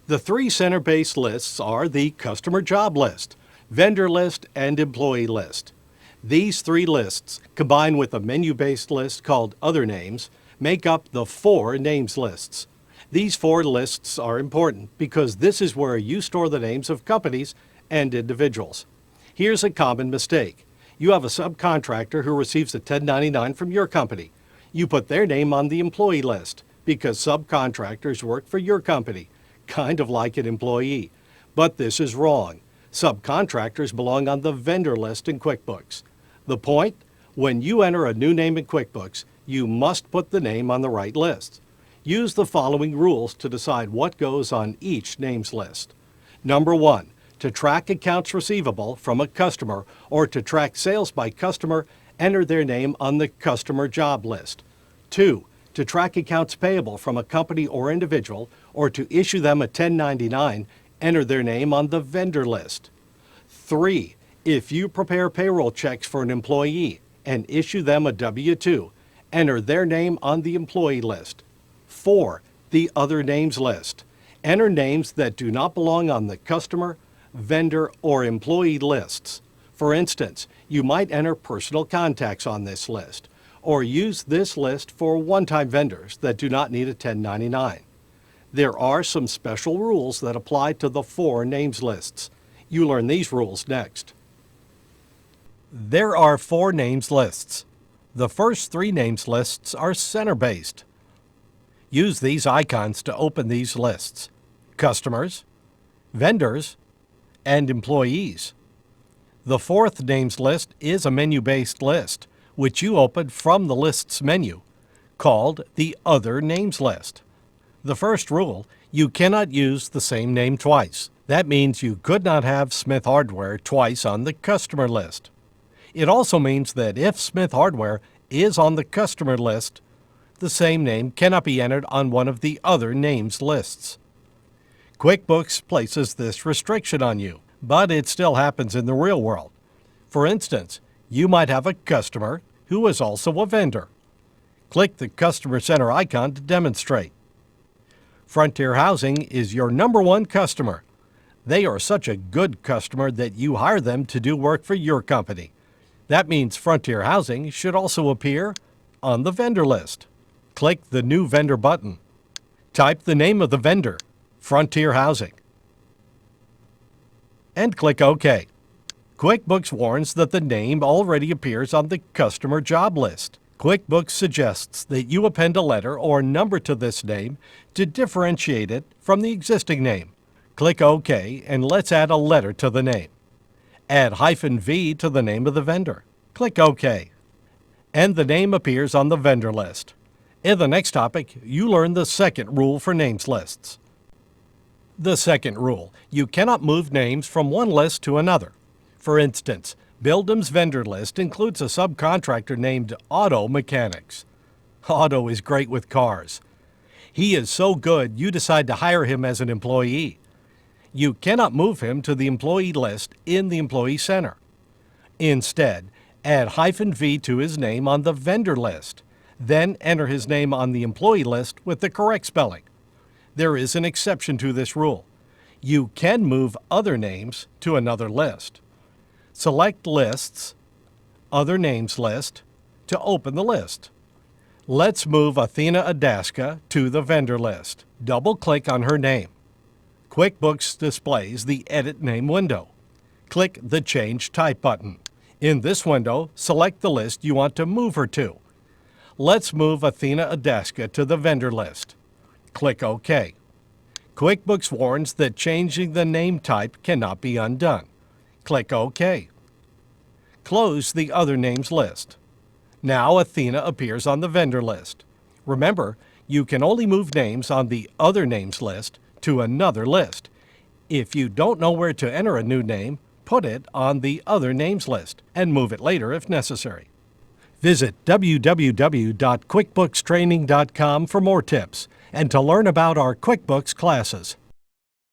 The three center-based lists are the customer job list, vendor list, and employee list. These three lists, combined with a menu-based list called Other Names, make up the four names lists. These four lists are important because this is where you store the names of companies and individuals. Here's a common mistake. You have a subcontractor who receives a 1099 from your company. You put their name on the employee list because subcontractors work for your company, kind of like an employee. But this is wrong. Subcontractors belong on the vendor list in QuickBooks. The point? When you enter a new name in QuickBooks, you must put the name on the right list. Use the following rules to decide what goes on each names list. Number 1. To track accounts receivable from a customer or to track sales by customer, enter their name on the customer job list. 2. To track accounts payable from a company or individual or to issue them a 1099, enter their name on the vendor list. 3. If you prepare payroll checks for an employee and issue them a W-2, enter their name on the employee list. 4. The other names list. Enter names that do not belong on the customer, vendor, or employee lists. For instance, you might enter personal contacts on this list, or use this list for one-time vendors that do not need a 1099. There are some special rules that apply to the four names lists. You learn these rules next. There are four names lists. The first three names lists are center-based. Use these icons to open these lists: customers, vendors, and employees. The fourth names list is a menu-based list, which you open from the Lists menu, called the Other Names list. The first rule: you cannot use the same name twice. That means you could not have Smith Hardware twice on the customer list. It also means that if Smith Hardware is on the customer list, the same name cannot be entered on one of the other names lists. QuickBooks places this restriction on you, but it still happens in the real world. For instance, you might have a customer who is also a vendor. Click the Customer Center icon to demonstrate. Frontier Housing is your number one customer. They are such a good customer that you hire them to do work for your company. That means Frontier Housing should also appear on the vendor list. Click the New Vendor button. Type the name of the vendor, Frontier Housing, and click OK. QuickBooks warns that the name already appears on the customer job list. QuickBooks suggests that you append a letter or number to this name to differentiate it from the existing name. Click OK and let's add a letter to the name. Add -V to the name of the vendor. Click OK. And the name appears on the vendor list. In the next topic, you learn the second rule for names lists. The second rule: you cannot move names from one list to another. For instance, Bildum's vendor list includes a subcontractor named Auto Mechanics. Auto is great with cars. He is so good you decide to hire him as an employee. You cannot move him to the employee list in the Employee Center. Instead, add -V to his name on the vendor list. Then enter his name on the employee list with the correct spelling. There is an exception to this rule. You can move other names to another list. Select Lists, Other Names list to open the list. Let's move Athena Adaska to the vendor list. Double-click on her name. QuickBooks displays the Edit Name window. Click the Change Type button. In this window, select the list you want to move her to. Let's move Athena Adaska to the vendor list. Click OK. QuickBooks warns that changing the name type cannot be undone. Click OK. Close the Other Names list. Now Athena appears on the vendor list. Remember, you can only move names on the Other Names list to another list. If you don't know where to enter a new name, put it on the Other Names list and move it later if necessary. Visit www.quickbookstraining.com for more tips and to learn about our QuickBooks classes.